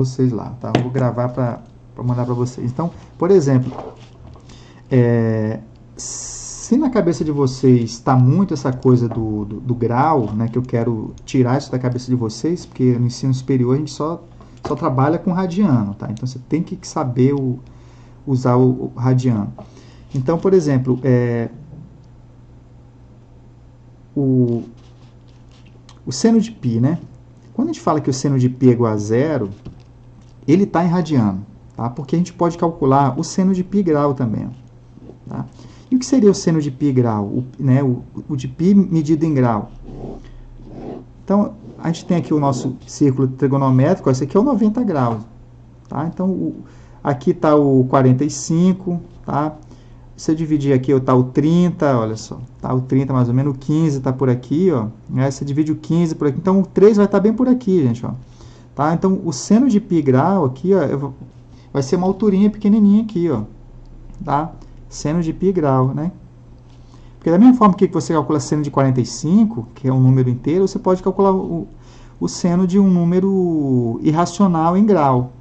vocês lá, tá? Eu vou gravar para mandar para vocês. Então, por exemplo, se na cabeça de vocês está muito essa coisa do grau, né, que eu quero tirar isso da cabeça de vocês, porque no ensino superior a gente só trabalha com radiano, tá? Então você tem que saber usar o radiano. Então, por exemplo, o seno de π, né? Quando a gente fala que o seno de π é igual a zero, ele está em radiano, tá? Porque a gente pode calcular o seno de π grau também, tá? E o que seria o seno de π grau? O de π medido em grau. Então, a gente tem aqui o nosso círculo trigonométrico, esse aqui é o 90 graus, tá? Então, aqui está o 45, tá? Se eu dividir aqui, está o 30, olha só, está o 30 mais ou menos, o 15 está por aqui, ó. Aí você divide o 15 por aqui, então o 3 vai estar bem por aqui, gente, ó. Tá? Então, o seno de π grau aqui, ó, vai ser uma alturinha pequenininha aqui, ó. Tá? Seno de π grau, né? Porque da mesma forma que você calcula seno de 45, que é um número inteiro, você pode calcular o seno de um número irracional em grau,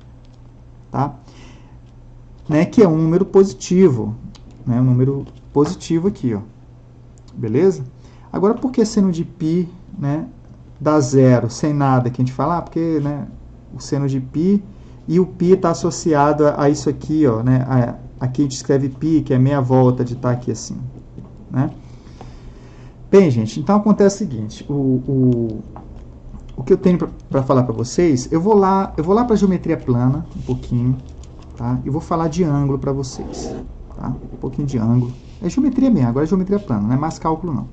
tá? Né? Que é um número positivo, né? Um número positivo aqui, ó. Beleza? Agora, por que seno de π, né, dá zero, sem nada, que a gente fala? Porque, né, o seno de π e o π está associado a isso aqui, ó, né? Aqui a gente escreve π, que é meia volta de estar aqui assim, né? Bem, gente, então acontece o seguinte, o que eu tenho para falar para vocês, eu vou lá para geometria plana, um pouquinho, tá? E vou falar de ângulo para vocês, tá? Um pouquinho de ângulo. É geometria mesmo, agora é geometria plana, não é mais cálculo não.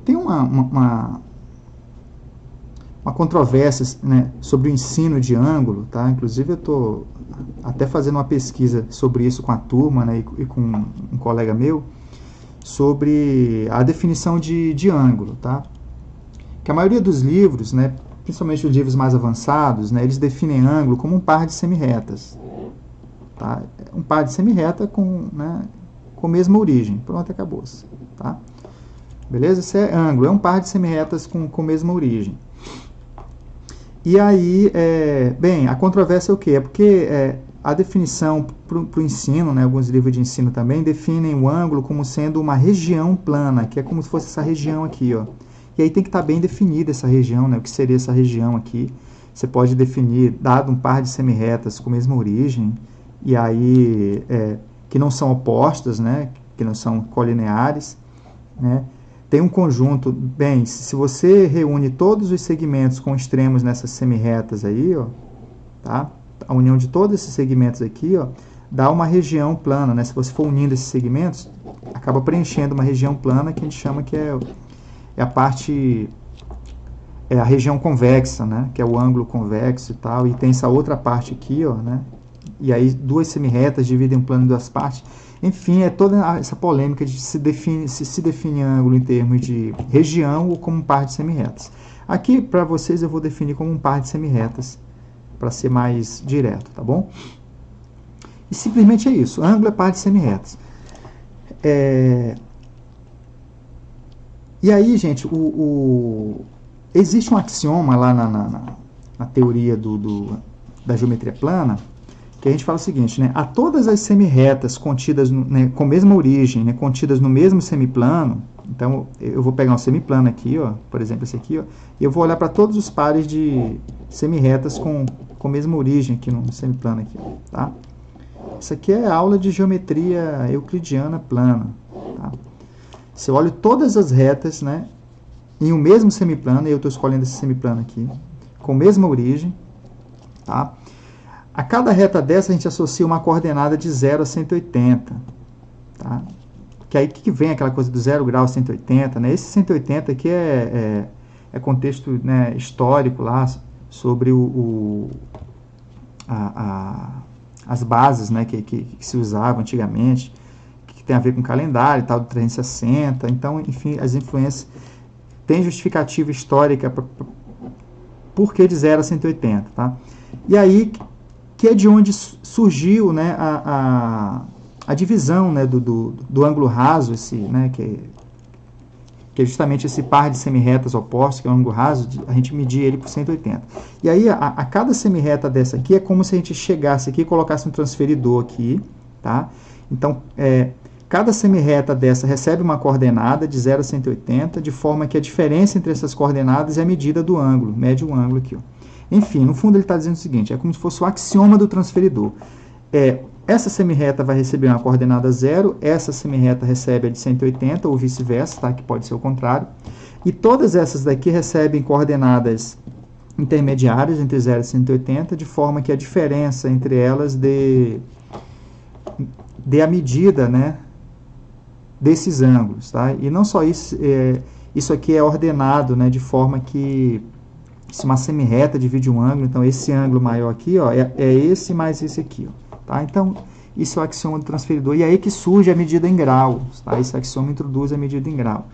Tem uma controvérsia, né, sobre o ensino de ângulo, tá? Inclusive eu estou até fazendo uma pesquisa sobre isso com a turma, né, e com um colega meu, sobre a definição de ângulo, tá? Que a maioria dos livros, né, principalmente os livros mais avançados, né, eles definem ângulo como um par de semirretas, tá? Um par de semirreta com a mesma origem. Pronto, acabou-se, tá? Beleza? Isso é ângulo, é um par de semirretas com a mesma origem. E aí, bem, a controvérsia é o quê? É porque a definição para o ensino, né, alguns livros de ensino também, definem o ângulo como sendo uma região plana, que é como se fosse essa região aqui, ó. E aí tem que estar bem definida essa região, né, o que seria essa região aqui. Você pode definir, dado um par de semirretas com a mesma origem, e aí, que não são opostas, né, que não são colineares, né. Tem um conjunto, bem, se você reúne todos os segmentos com extremos nessas semirretas aí, ó, tá? A união de todos esses segmentos aqui, ó, dá uma região plana, né? Se você for unindo esses segmentos, acaba preenchendo uma região plana que a gente chama que é a parte, a região convexa, né? Que é o ângulo convexo e tal, e tem essa outra parte aqui, ó, né? E aí duas semirretas dividem um plano em duas partes. Enfim, é toda essa polêmica de se define ângulo em termos de região ou como um par de semirretas. Aqui, para vocês, eu vou definir como um par de semirretas, para ser mais direto, tá bom? E simplesmente é isso, ângulo é par de semirretas. E aí, gente, existe um axioma lá na teoria da geometria plana, que a gente fala o seguinte, né? A todas as semirretas contidas, né, com a mesma origem, né, contidas no mesmo semiplano, então eu vou pegar um semiplano aqui, ó, por exemplo, esse aqui, ó, e eu vou olhar para todos os pares de semirretas com a mesma origem aqui no semiplano aqui, tá? Isso aqui é aula de geometria euclidiana plana, tá? Se eu olho todas as retas, né, em um mesmo semiplano, e eu estou escolhendo esse semiplano aqui, com a mesma origem, tá? A cada reta dessa a gente associa uma coordenada de 0 a 180. Tá? Que aí que vem aquela coisa do 0 grau a 180. Né? Esse 180 aqui é contexto, né, histórico lá sobre as bases, né, que se usavam antigamente, que tem a ver com calendário e tal, do 360. Então, enfim, as influências têm justificativa histórica por que de 0 a 180. Tá? E aí que é de onde surgiu, né, a divisão, né, do ângulo raso, esse, né, que é justamente esse par de semirretas opostas, que é o ângulo raso, a gente medir ele por 180. E aí, a cada semirreta dessa aqui é como se a gente chegasse aqui e colocasse um transferidor aqui, tá? Então, cada semirreta dessa recebe uma coordenada de 0 a 180, de forma que a diferença entre essas coordenadas é a medida do ângulo, mede o ângulo aqui, ó. Enfim, no fundo ele está dizendo o seguinte, é como se fosse o axioma do transferidor. Essa semirreta vai receber uma coordenada 0, essa semirreta recebe a de 180, ou vice-versa, tá? Que pode ser o contrário. E todas essas daqui recebem coordenadas intermediárias entre 0 e 180, de forma que a diferença entre elas dê a medida, né, desses ângulos, tá? E não só isso, isso aqui é ordenado, né, de forma que se uma semirreta divide um ângulo, então esse ângulo maior aqui, ó, é esse mais esse aqui, ó. Tá? Então, isso é o axioma do transferidor. E aí que surge a medida em graus. Tá? Esse axioma introduz a medida em grau.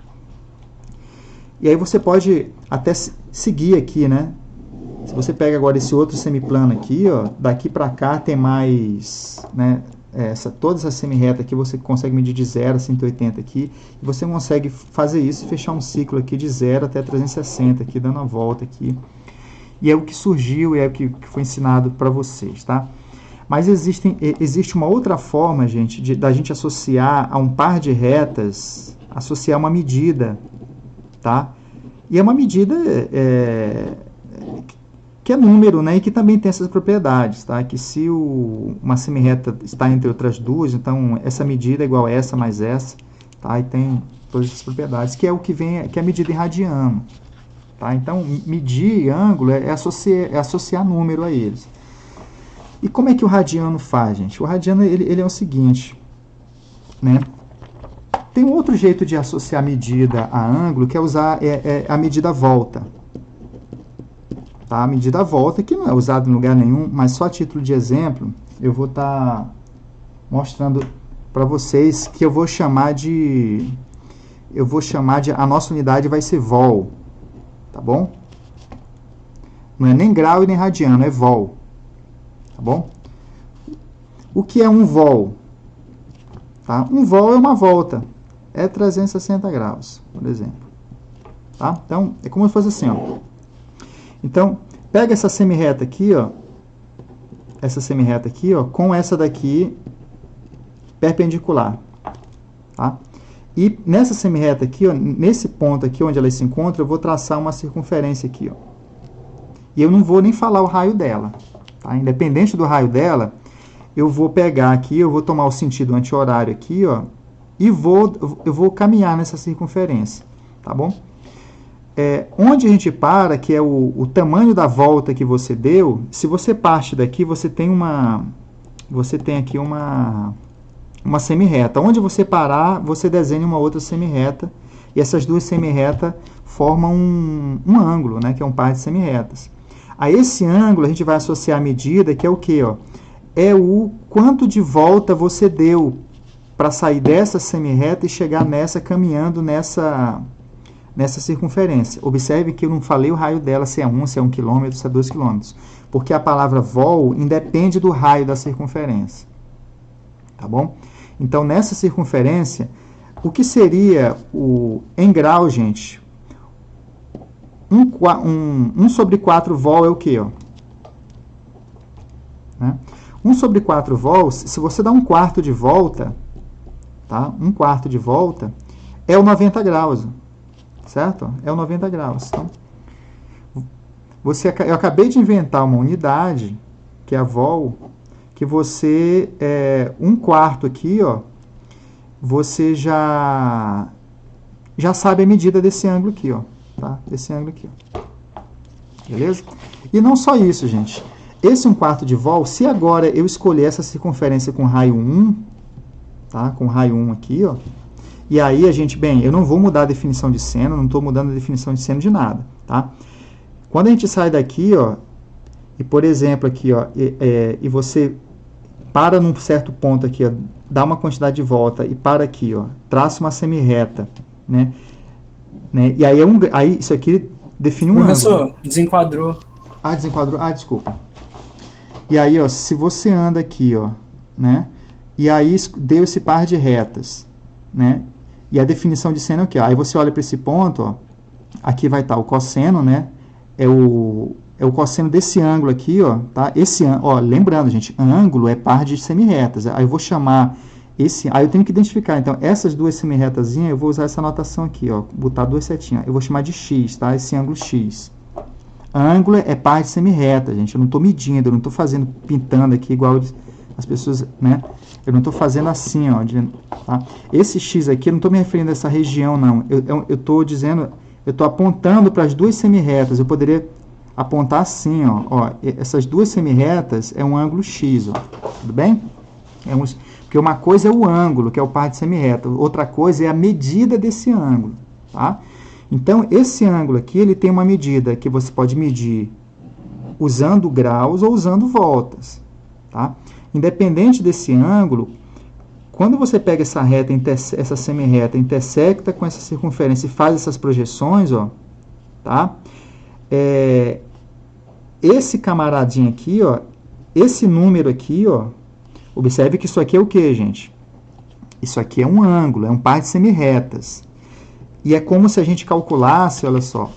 E aí você pode até seguir aqui, né? Se você pega agora esse outro semiplano aqui, ó, daqui para cá tem mais, né, toda essa semirreta aqui você consegue medir de 0 a 180 aqui. E você consegue fazer isso e fechar um ciclo aqui de 0 até 360 aqui, dando a volta aqui. E é o que surgiu, é o que foi ensinado para vocês, tá? Mas existe uma outra forma, gente, da gente associar a um par de retas, associar uma medida, tá? E é uma medida que é número, né? E que também tem essas propriedades, tá? Que se uma semirreta está entre outras duas, então essa medida é igual a essa mais essa, tá? E tem todas essas propriedades, que é o que é a medida em radiano, tá? Então, medir ângulo é associar número a eles. E como é que o radiano faz, gente? O radiano ele é o seguinte, né? Tem um outro jeito de associar medida a ângulo, que é usar a medida volta. Tá? A medida volta, que não é usada em lugar nenhum, mas só a título de exemplo, eu vou estar mostrando para vocês que eu vou chamar de... A nossa unidade vai ser vol, tá bom? Não é nem grau e nem radiano, é vol. Tá bom? O que é um vol? Tá? Um vol é uma volta. É 360 graus, por exemplo. Tá? Então, é como se fosse assim, ó. Então, pega essa semirreta aqui, ó. Essa semirreta aqui, ó, com essa daqui perpendicular. Tá? E nessa semirreta aqui, ó, nesse ponto aqui onde ela se encontra, eu vou traçar uma circunferência aqui, ó. E eu não vou nem falar o raio dela. Tá? Independente do raio dela, eu vou pegar aqui, eu vou tomar o sentido anti-horário aqui, ó, e eu vou caminhar nessa circunferência, tá bom? Onde a gente para, que é o tamanho da volta que você deu, se você parte daqui, você tem aqui uma semirreta. Onde você parar, você desenha uma outra semirreta, e essas duas semirretas formam um ângulo, né, que é um par de semirretas. A esse ângulo, a gente vai associar a medida, que é o quê? Ó? É o quanto de volta você deu para sair dessa semirreta e chegar nessa, caminhando nessa circunferência. Observe que eu não falei o raio dela, se é 1, se é 1 km, se é 2 km. Porque a palavra vol independe do raio da circunferência. Tá bom? Então, nessa circunferência, o que seria em grau, gente? 1 sobre 4 vol é o quê? Ó? Né? 1 sobre 4 vols, se você dá 1/4 de volta, tá? 1/4 de volta é o 90 graus, certo? É o 90 graus. Então, eu acabei de inventar uma unidade, que é a vol, que você, 1/4 aqui, ó, você já sabe a medida desse ângulo aqui, ó. Tá? Esse ângulo aqui, ó. Beleza? E não só isso, gente. Esse 1/4 de vol, se agora eu escolher essa circunferência com raio 1, tá? Com raio 1 aqui, ó. E aí a gente, eu não vou mudar a definição de seno, não estou mudando a definição de seno de nada, tá? Quando a gente sai daqui, ó, e por exemplo aqui, ó, e você para num certo ponto aqui, ó, dá uma quantidade de volta e para aqui, ó, traça uma semirreta, né? E aí, aí isso aqui define um ângulo. Professor, desenquadrou. Ah, desenquadrou. Ah, desculpa. E aí, ó, se você anda aqui, ó, né? E aí deu esse par de retas, né? E a definição de seno é o quê? Aí você olha para esse ponto, ó, aqui vai estar o cosseno, né? É o cosseno desse ângulo aqui, ó, tá? Ó, lembrando, gente, ângulo é par de semirretas. Aí eu vou chamar aí eu tenho que identificar, então, essas duas semirretazinhas, eu vou usar essa notação aqui, ó, botar duas setinhas. Eu vou chamar de x, tá? Esse ângulo x. Ângulo é par de semirreta, gente. Eu não estou medindo, eu não estou pintando aqui igual as pessoas, né? Eu não estou fazendo assim, ó. Tá? Esse x aqui, eu não estou me referindo a essa região, não. Eu estou dizendo, eu estou apontando para as duas semirretas. Eu poderia apontar assim, ó. Essas duas semirretas é um ângulo x, ó. Tudo bem? Porque uma coisa é o ângulo, que é o par de semirreta. Outra coisa é a medida desse ângulo, tá? Então, esse ângulo aqui, ele tem uma medida que você pode medir usando graus ou usando voltas, tá? Independente desse ângulo, quando você pega essa reta, essa semirreta, intersecta com essa circunferência e faz essas projeções, ó, tá? Esse camaradinho aqui, ó, esse número aqui, ó, observe que isso aqui é o que, gente? Isso aqui é um ângulo, é um par de semirretas. E é como se a gente calculasse, olha só,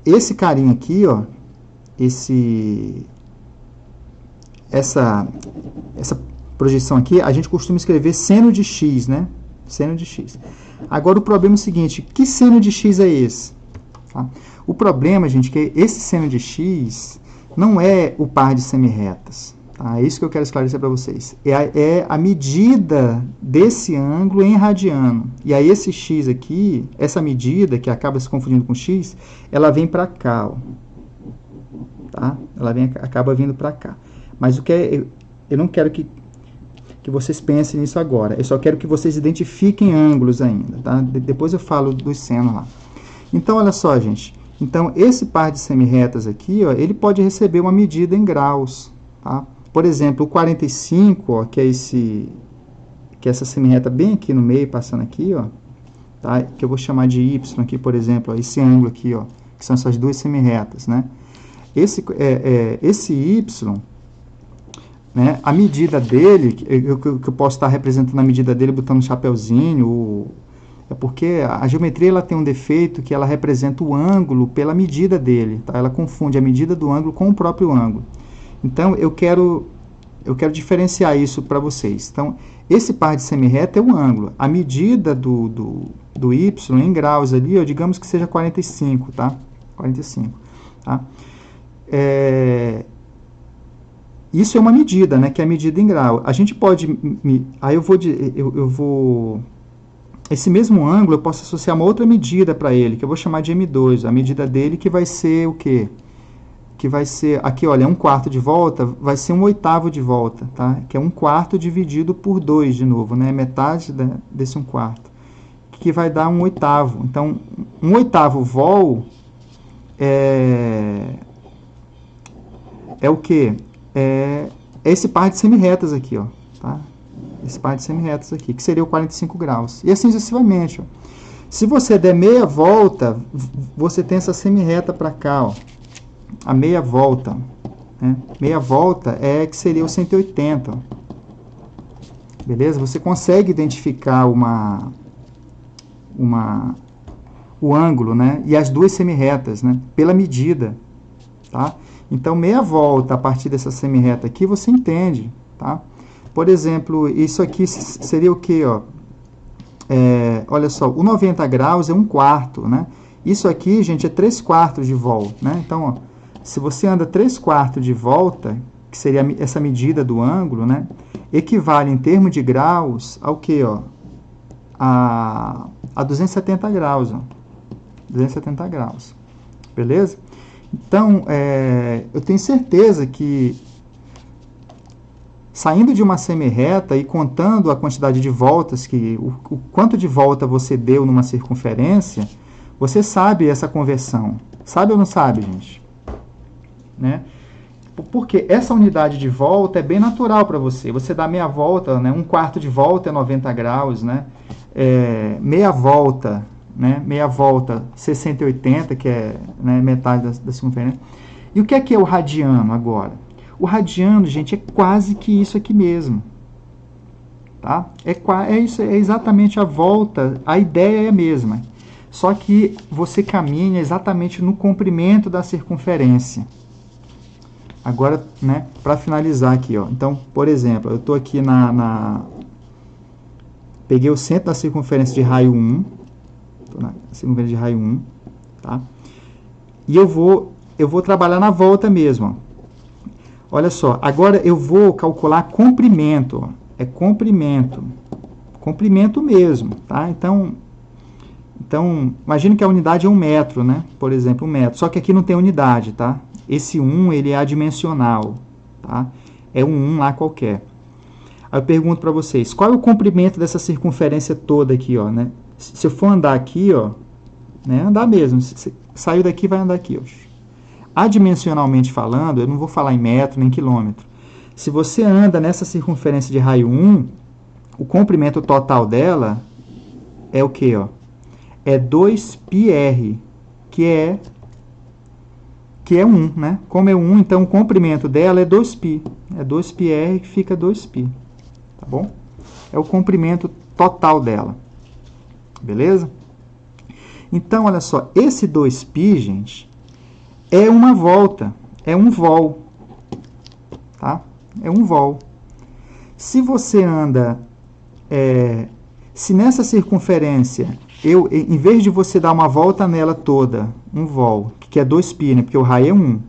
esse carinha aqui, ó, essa projeção aqui, a gente costuma escrever seno de x, né? Seno de x. Agora, o problema é o seguinte, que seno de x é esse? Tá? O problema, gente, é que esse seno de x não é o par de semirretas. Tá? É isso que eu quero esclarecer para vocês. É a medida desse ângulo em radiano. E aí esse x aqui, essa medida, que acaba se confundindo com x, ela vem para cá. Ó. Tá? Ela acaba vindo para cá. Mas eu não quero que vocês pensem nisso agora. Eu só quero que vocês identifiquem ângulos ainda. Tá? Depois eu falo dos senos lá. Então, olha só, gente. Então, esse par de semirretas aqui, ó, ele pode receber uma medida em graus. Tá? Por exemplo, o 45, ó, que é essa semirreta bem aqui no meio, passando aqui, ó, tá? Que eu vou chamar de y aqui, por exemplo, ó, esse ângulo aqui, ó, que são essas duas semirretas, né? Esse y, né, a medida dele, que eu posso estar representando a medida dele botando um chapeuzinho, é porque a geometria ela tem um defeito que ela representa o ângulo pela medida dele, tá? Ela confunde a medida do ângulo com o próprio ângulo. Então, eu quero diferenciar isso para vocês. Então, esse par de semirreta é o ângulo. A medida do y em graus ali, ó, digamos que seja 45, tá? 45, tá? Isso é uma medida, né? Que é a medida em grau. A gente pode... Aí eu vou... Esse mesmo ângulo, eu posso associar uma outra medida para ele, que eu vou chamar de M2. A medida dele que vai ser o quê? Que vai ser, aqui olha, 1/4 de volta, vai ser 1/8 de volta, tá? Que é 1/4 dividido por 2 de novo, né? Metade desse 1/4, que vai dar 1/8. Então, 1/8 vol é o quê? É esse par de semirretas aqui, ó, tá? Esse par de semirretas aqui, que seria o 45 graus. E assim sucessivamente, ó. Se você der meia volta, você tem essa semirreta para cá, ó. A meia volta, né? Meia volta é que seria o 180. Ó. Beleza? Você consegue identificar o ângulo, né? E as duas semirretas, né? Pela medida, tá? Então, meia volta a partir dessa semirreta aqui, você entende, tá? Por exemplo, isso aqui seria o quê, ó? Olha só, o 90 graus é 1/4, né? Isso aqui, gente, é 3/4 de vol, né? Então, ó, se você anda 3/4 de volta, que seria essa medida do ângulo, né? Equivale em termos de graus ao quê, ó? A 270 graus, ó. 270 graus. Beleza? Então, eu tenho certeza que saindo de uma semirreta e contando a quantidade de voltas, o quanto de volta você deu numa circunferência, você sabe essa conversão. Sabe ou não sabe, gente? Né? Porque essa unidade de volta é bem natural para você. Você dá meia volta, né? 1/4 de volta é 90 graus, né? Meia volta, né? Meia volta 60 e 80, que é, né, metade da circunferência. E o que é o radiano agora? O radiano, gente, é quase que isso aqui mesmo. tá? É isso, é exatamente a volta, a ideia é a mesma. Só que você caminha exatamente no comprimento da circunferência. Agora, né, para finalizar aqui, ó. Então, por exemplo, eu estou aqui peguei o centro da circunferência de raio 1, tô na circunferência de raio 1, tá? E eu vou trabalhar na volta mesmo, ó. Olha só, agora eu vou calcular comprimento, ó. É comprimento mesmo, tá? Então, imagine que a unidade é 1 metro, né? Por exemplo, 1 metro. Só que aqui não tem unidade, tá? Esse 1, ele é adimensional, tá? É um 1 lá qualquer. Aí eu pergunto para vocês, qual é o comprimento dessa circunferência toda aqui, ó, né? Se eu for andar aqui, ó, né? Andar mesmo. Se saiu daqui, vai andar aqui, ó. Adimensionalmente falando, eu não vou falar em metro nem quilômetro. Se você anda nessa circunferência de raio 1, o comprimento total dela é o quê, ó? É 2πr, que é 1, né? Como é 1, então o comprimento dela é 2π. É 2πr que fica 2π, tá bom? É o comprimento total dela, beleza? Então, olha só, esse 2π, gente, é uma volta, é um vol, tá? É um vol. Se você anda, se nessa circunferência, em vez de você dar uma volta nela toda, um vol, que é 2π, né? Porque o raio é 1,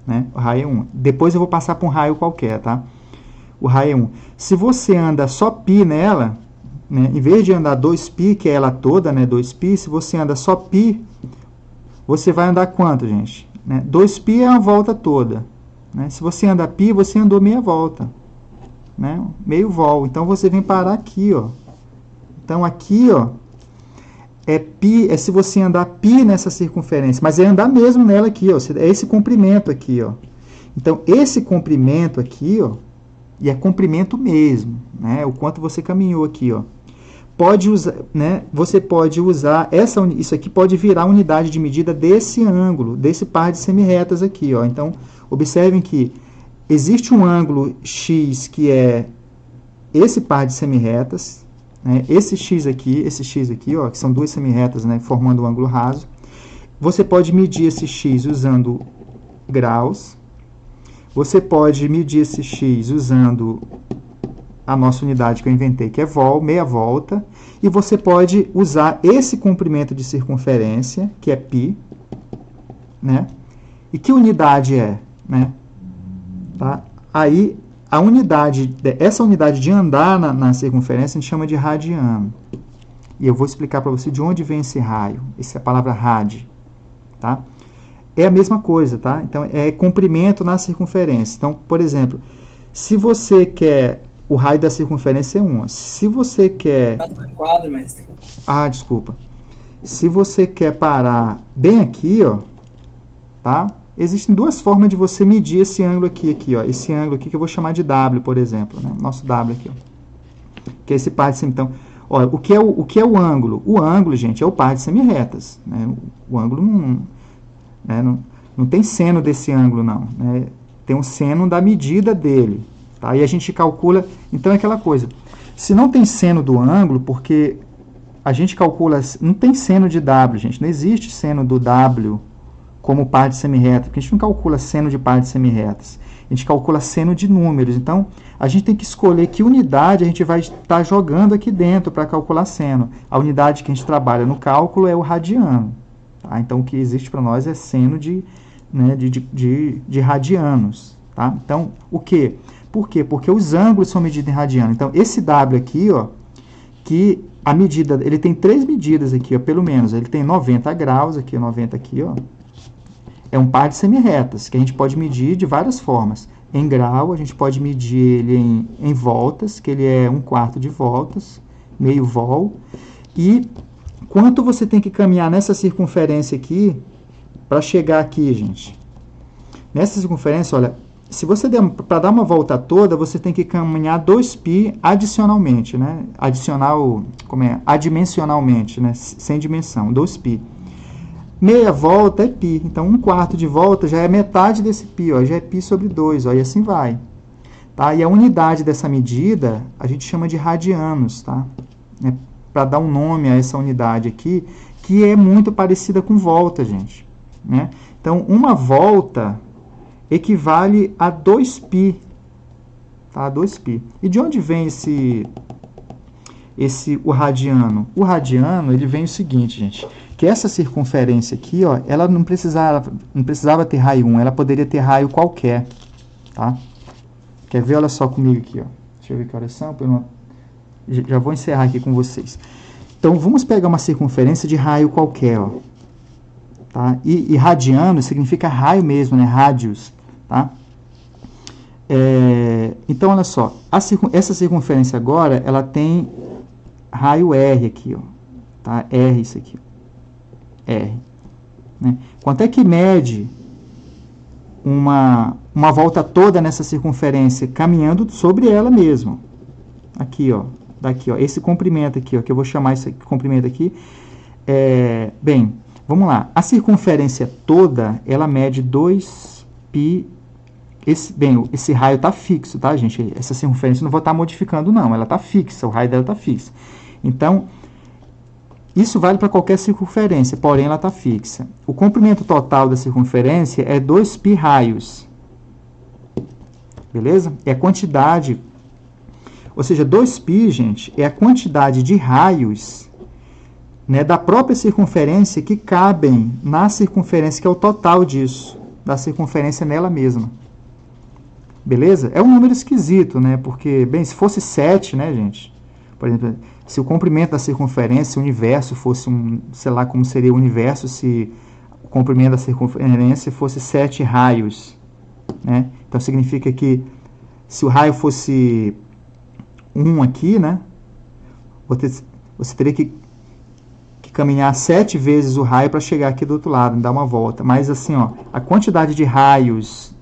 né? O raio é 1. Depois eu vou passar para um raio qualquer, tá? O raio é 1. Se você anda só π nela, né? Em vez de andar 2π, que é ela toda, né? 2π, se você anda só π, você vai andar quanto, gente? Né? 2π é uma volta toda. Né? Se você anda π, você andou meia volta. Né? Meio vol. Então, você vem parar aqui, ó. Então, aqui, ó, é π, é se você andar π nessa circunferência, mas é andar mesmo nela aqui, ó. É esse comprimento aqui, ó. Então, esse comprimento aqui, ó, e é comprimento mesmo, né? O quanto você caminhou aqui, ó. Pode usar, né? Você pode usar isso aqui pode virar unidade de medida desse ângulo, desse par de semirretas aqui, ó. Então, observem que existe um ângulo x que é esse par de semirretas, né? Esse x aqui, ó, que são duas semirretas, né, formando um ângulo raso. Você pode medir esse x usando graus. Você pode medir esse x usando a nossa unidade que eu inventei, que é vol, meia volta. E você pode usar esse comprimento de circunferência, que é π, né? E que unidade é, né? Tá? Aí, essa unidade de andar na circunferência, a gente chama de radiano. E eu vou explicar para você de onde vem esse raio. Essa é a palavra rad, tá? É a mesma coisa, tá? Então, é comprimento na circunferência. Então, por exemplo, se você quer... O raio da circunferência é 1. Se você quer... Quadro, mestre. Ah, desculpa. Se você quer parar bem aqui, ó, tá? Existem duas formas de você medir esse ângulo aqui, ó. Esse ângulo aqui que eu vou chamar de W, por exemplo, né? Nosso W aqui, ó. Que é esse par de semirretas. Então, ó, o que é o ângulo? O ângulo, gente, é o par de semirretas, né? O ângulo não tem seno desse ângulo, não, né? Tem um seno da medida dele. Tá? E a gente calcula, então é aquela coisa, se não tem seno do ângulo, porque a gente calcula, não tem seno de W, gente, não existe seno do W como par de semirreta, porque a gente não calcula seno de par de semirretas, a gente calcula seno de números, então a gente tem que escolher que unidade a gente vai estar jogando aqui dentro para calcular seno. A unidade que a gente trabalha no cálculo é o radiano, tá? Então o que existe para nós é seno de radianos, tá? Então, o que? Por quê? Porque os ângulos são medidos em radiano. Então, esse W aqui, ó, que a medida, ele tem 3 medidas aqui, ó, pelo menos. Ele tem 90 graus, aqui, 90 aqui, ó. É um par de semirretas, que a gente pode medir de várias formas. Em grau, a gente pode medir ele em voltas, que ele é 1/4 de voltas, meio vol. E quanto você tem que caminhar nessa circunferência aqui, para chegar aqui, gente? Nessa circunferência, olha... Se você para dar uma volta toda, você tem que caminhar 2π adicionalmente, né? Adimensionalmente, né? Sem dimensão, 2π. Meia volta é π, então 1/4 de volta já é metade desse π, ó, já é π sobre 2, ó, e assim vai. tá? E a unidade dessa medida a gente chama de radianos, tá? Para dar um nome a essa unidade aqui, que é muito parecida com volta, gente, né? Então, uma volta equivale a 2π, tá? 2π. E de onde vem o radiano? O radiano, ele vem o seguinte, gente, que essa circunferência aqui, ó, ela não precisava ter raio 1, ela poderia ter raio qualquer, tá? Quer ver? Olha só comigo aqui, ó. Deixa eu ver que horas são, já vou encerrar aqui com vocês. Então, vamos pegar uma circunferência de raio qualquer, ó, tá? E radiano significa raio mesmo, né? Rádios, tá? Então, olha só, essa circunferência agora, ela tem raio R aqui, ó, tá? R, isso aqui, ó. R, né? Quanto é que mede uma volta toda nessa circunferência, caminhando sobre ela mesmo? Aqui, ó, daqui, ó, esse comprimento aqui, ó, que eu vou chamar esse comprimento aqui. Bem, vamos lá. A circunferência toda, ela mede 2π. Esse raio está fixo, tá, gente? Essa circunferência eu não vou estar modificando, não. Ela está fixa, o raio dela está fixo. Então, isso vale para qualquer circunferência, porém ela está fixa. O comprimento total da circunferência é 2π raios. Beleza? É a quantidade, ou seja, 2π, gente, é a quantidade de raios, né, da própria circunferência que cabem na circunferência, que é o total disso, da circunferência nela mesma. Beleza? É um número esquisito, né? Porque, bem, se fosse 7, né, gente? Por exemplo, se o comprimento da circunferência, o universo fosse sei lá como seria o universo se o comprimento da circunferência fosse 7 raios, né? Então, significa que se o raio fosse 1 aqui, né? Você teria que caminhar 7 vezes o raio para chegar aqui do outro lado, dar uma volta. Mas, assim, ó, a quantidade de raios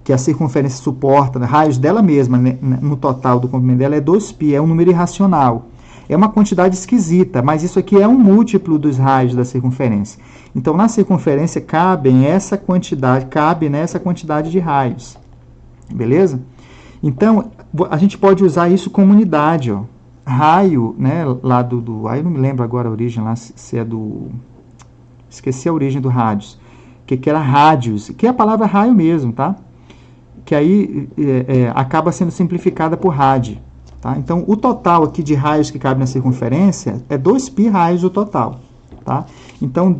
que a circunferência suporta, raios dela mesma, né, no total do comprimento dela, é 2π, é um número irracional. É uma quantidade esquisita, mas isso aqui é um múltiplo dos raios da circunferência. Então, na circunferência cabe nessa quantidade de raios. Beleza? Então, a gente pode usar isso como unidade, ó. Raio, né, lá aí eu não me lembro agora a origem, lá se é esqueci a origem do rádios, que era rádios, que é a palavra raio mesmo, tá? Que aí acaba sendo simplificada por rádio, tá? Então, o total aqui de raios que cabe na circunferência é 2π raios o total, tá? Então,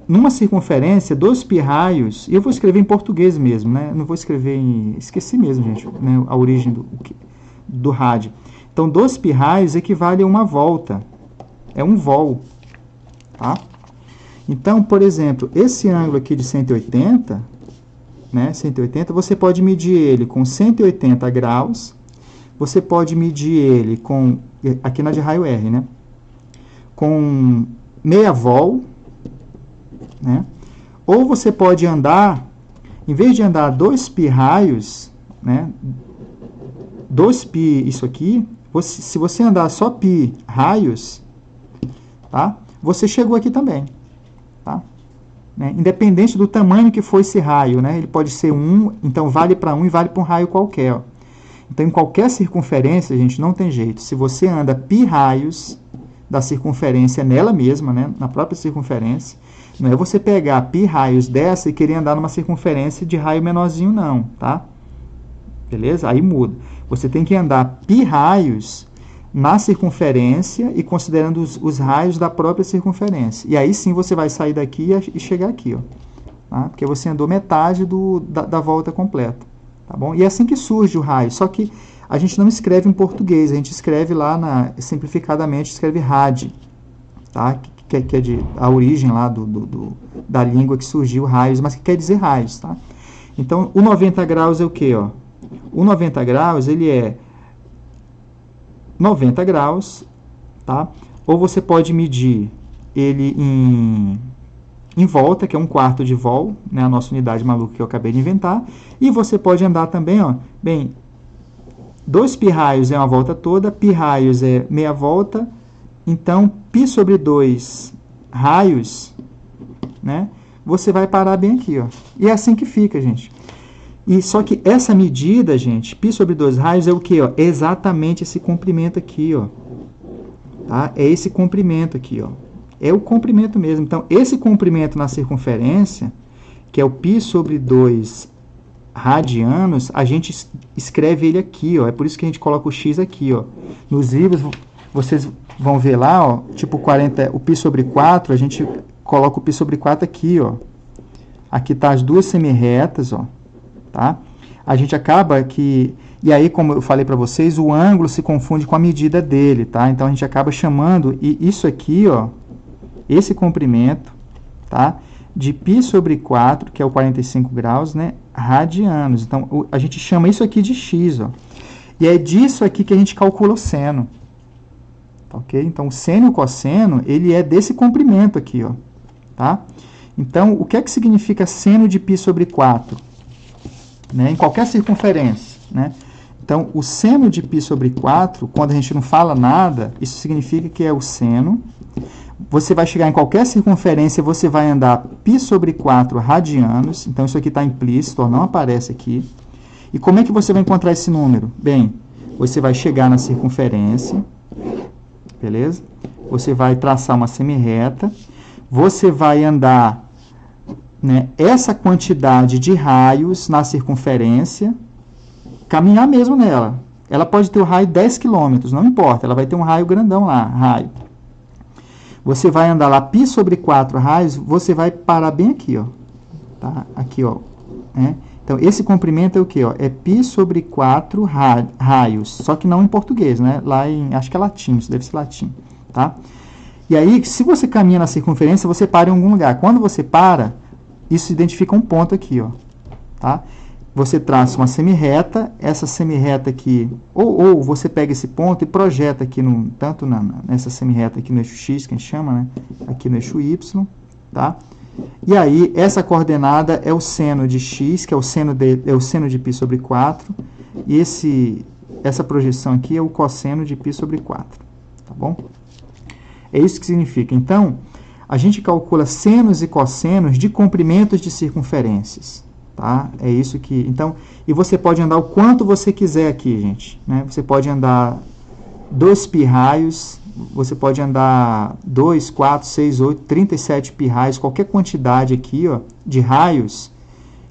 numa circunferência, 2π raios, e eu vou escrever em português mesmo, né? Não vou escrever esqueci mesmo, gente, né, a origem do rádio. Então, 2π raios equivale a uma volta, é um vol, tá? Então, por exemplo, esse ângulo aqui de 180, né, 180, você pode medir ele com 180 graus, você pode medir ele com, aqui na de raio R, né, com meia vol, né, ou você pode andar, em vez de andar 2π raios, né, 2π isso aqui, se você andar só π raios, tá, você chegou aqui também, tá? Né? Independente do tamanho que for esse raio, né? Ele pode ser 1, então vale para 1 e vale para um raio qualquer. Ó. Então, em qualquer circunferência, gente, não tem jeito. Se você anda π raios da circunferência nela mesma, né? Na própria circunferência, não é você pegar π raios dessa e querer andar numa circunferência de raio menorzinho, não, tá? Beleza? Aí muda. Você tem que andar π raios na circunferência e considerando os raios da própria circunferência. E aí sim você vai sair daqui e chegar aqui, ó, tá? Porque você andou metade da volta completa, tá bom? E é assim que surge o raio, só que a gente não escreve em português, a gente escreve lá, simplificadamente, escreve rad, tá? Que é a origem lá da língua que surgiu raios, mas que quer dizer raios, tá? Então, o 90 graus é o quê, ó? O 90 graus, ele é 90 graus, tá? Ou você pode medir ele em volta, que é 1/4 de vol, né? A nossa unidade maluca que eu acabei de inventar. E você pode andar também, ó, bem, 2π raios é uma volta toda, π raios é meia volta, então π sobre 2 raios, né? Você vai parar bem aqui, ó. E é assim que fica, gente. E só que essa medida, gente, π sobre 2 raios é o quê? Ó? É exatamente esse comprimento aqui, ó. Tá? É esse comprimento aqui, ó. É o comprimento mesmo. Então, esse comprimento na circunferência, que é o π sobre 2 radianos, a gente escreve ele aqui, ó. É por isso que a gente coloca o x aqui, ó. Nos livros, vocês vão ver lá, ó, tipo 40, o π sobre 4, a gente coloca o π sobre 4 aqui, ó. Aqui tá as duas semirretas, ó, tá? A gente acaba que... E aí, como eu falei para vocês, o ângulo se confunde com a medida dele, tá? Então, a gente acaba chamando, e isso aqui, ó, esse comprimento, tá? De π sobre 4, que é o 45 graus, né? Radianos. Então, a gente chama isso aqui de x, ó. E é disso aqui que a gente calcula o seno. Ok? Então, o seno e o cosseno, ele é desse comprimento aqui, ó. Tá? Então, o que é que significa seno de π sobre 4? Né? Em qualquer circunferência, né? Então, o seno de π sobre 4, quando a gente não fala nada, isso significa que é o seno. Você vai chegar em qualquer circunferência, você vai andar π sobre 4 radianos. Então, isso aqui está implícito, ó, não aparece aqui. E como é que você vai encontrar esse número? Bem, você vai chegar na circunferência, beleza? Você vai traçar uma semirreta, você vai andar, né, essa quantidade de raios na circunferência, caminhar mesmo nela. Ela pode ter o raio 10 km, não importa, ela vai ter um raio grandão lá, raio. Você vai andar lá π sobre 4 raios, você vai parar bem aqui, ó. Tá? Aqui, ó. Né? Então, esse comprimento é o quê? Ó? É π sobre 4 raios, só que não em português, né? Lá em, acho que é latim, isso deve ser latim, tá? E aí, se você caminha na circunferência, você para em algum lugar. Quando você para, isso identifica um ponto aqui, ó, tá? Você traça uma semirreta, essa semirreta aqui, ou você pega esse ponto e projeta aqui, tanto nessa semirreta aqui no eixo X, que a gente chama, né? Aqui no eixo Y, tá? E aí, essa coordenada é o seno de x, que é o seno de π sobre 4, e essa projeção aqui é o cosseno de π sobre 4, tá bom? É isso que significa. Então, a gente calcula senos e cossenos de comprimentos de circunferências, tá? É isso que... Então, e você pode andar o quanto você quiser aqui, gente, né? Você pode andar 2 π raios, você pode andar 2, 4, 6, 8, 37 π raios, qualquer quantidade aqui, ó, de raios,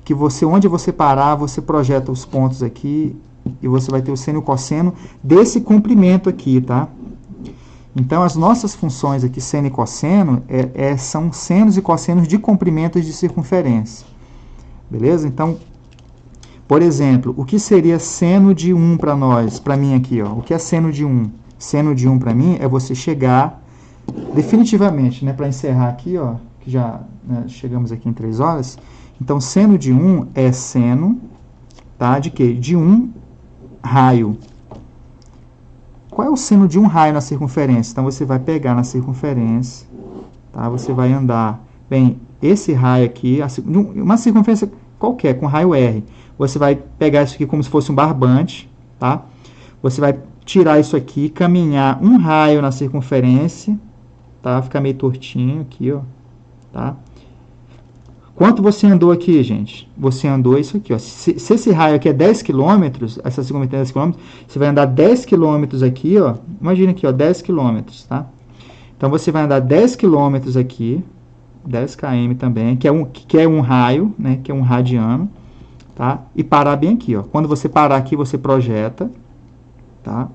que você, onde você parar, você projeta os pontos aqui, e você vai ter o seno e o cosseno desse comprimento aqui, tá? Então, as nossas funções aqui, seno e cosseno, são senos e cossenos de comprimentos de circunferência. Beleza? Então, por exemplo, o que seria seno de 1 para nós, para mim aqui, ó? O que é seno de 1? Seno de 1 para mim é você chegar definitivamente, né, para encerrar aqui, ó, que já, né, chegamos aqui em 3 horas. Então, seno de 1 é seno, tá? De quê? De 1 raio. Qual é o seno de 1 raio na circunferência? Então, você vai pegar na circunferência, tá? Você vai andar, bem, esse raio aqui, uma circunferência qualquer, com raio R. Você vai pegar isso aqui como se fosse um barbante, tá? Você vai tirar isso aqui, caminhar um raio na circunferência, tá? Fica meio tortinho aqui, ó, tá? Quanto você andou aqui, gente? Você andou isso aqui, ó. Se esse raio aqui é 10 km, essa circunferência é 10 km, você vai andar 10 km aqui, ó. Imagina aqui, ó, 10 km, tá? Então, você vai andar 10 km aqui, 10 km também, que é um raio, né? Que é um radiano, tá? E parar bem aqui, ó. Quando você parar aqui, você projeta, tá?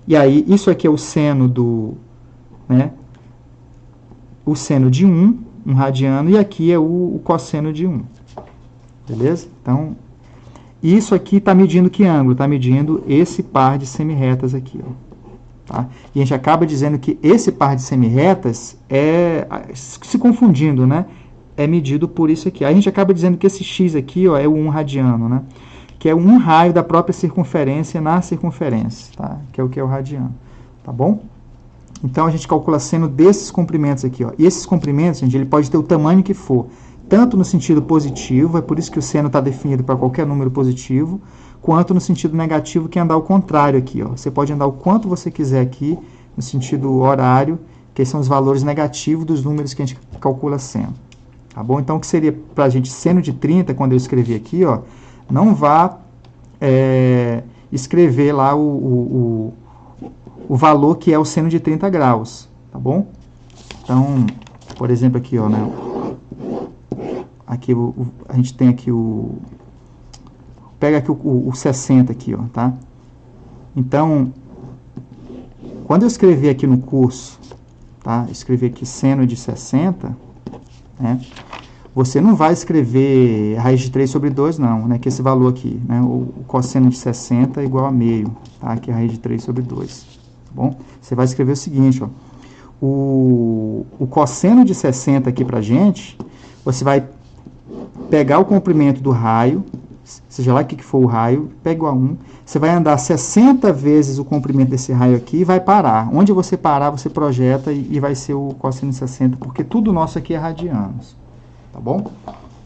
E aí, isso aqui é o seno do, né? O seno de 1 radiano, e aqui é o cosseno de 1. Beleza? Então, isso aqui está medindo que ângulo? Está medindo esse par de semirretas aqui, ó. Tá? E a gente acaba dizendo que esse par de semirretas se confundindo, né? É medido por isso aqui. Aí a gente acaba dizendo que esse x aqui, ó, é o 1 radiano, né? Que é 1 raio da própria circunferência na circunferência, tá? Que é o radiano, tá bom? Então, a gente calcula seno desses comprimentos aqui, ó. E esses comprimentos, gente, ele pode ter o tamanho que for, tanto no sentido positivo, é por isso que o seno está definido para qualquer número positivo, quanto no sentido negativo, que é andar ao contrário aqui, ó. Você pode andar o quanto você quiser aqui, no sentido horário, que são os valores negativos dos números que a gente calcula seno, tá bom? Então, o que seria para a gente seno de 30, quando eu escrevi aqui, ó, não vá escrever lá o valor que é o seno de 30 graus, tá bom? Então, por exemplo, aqui, ó, né? Aqui a gente tem aqui pega aqui o 60 aqui, ó, tá? Então, quando eu escrever aqui no curso, tá? Escrever aqui seno de 60, né? Você não vai escrever raiz de 3 sobre 2, não, né? Que esse valor aqui, né? O cosseno de 60 é igual a meio, tá? Que é a raiz de 3 sobre 2, tá bom? Você vai escrever o seguinte, ó. O cosseno de 60 aqui pra gente, você vai pegar o comprimento do raio, seja lá o que for o raio, pega igual a 1, você vai andar 60 vezes o comprimento desse raio aqui e vai parar. Onde você parar, você projeta e vai ser o cosseno de 60, porque tudo nosso aqui é radianos, tá bom?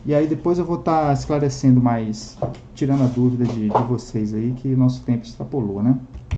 E aí depois eu vou estar esclarecendo mais, tirando a dúvida de vocês aí, que o nosso tempo extrapolou, né?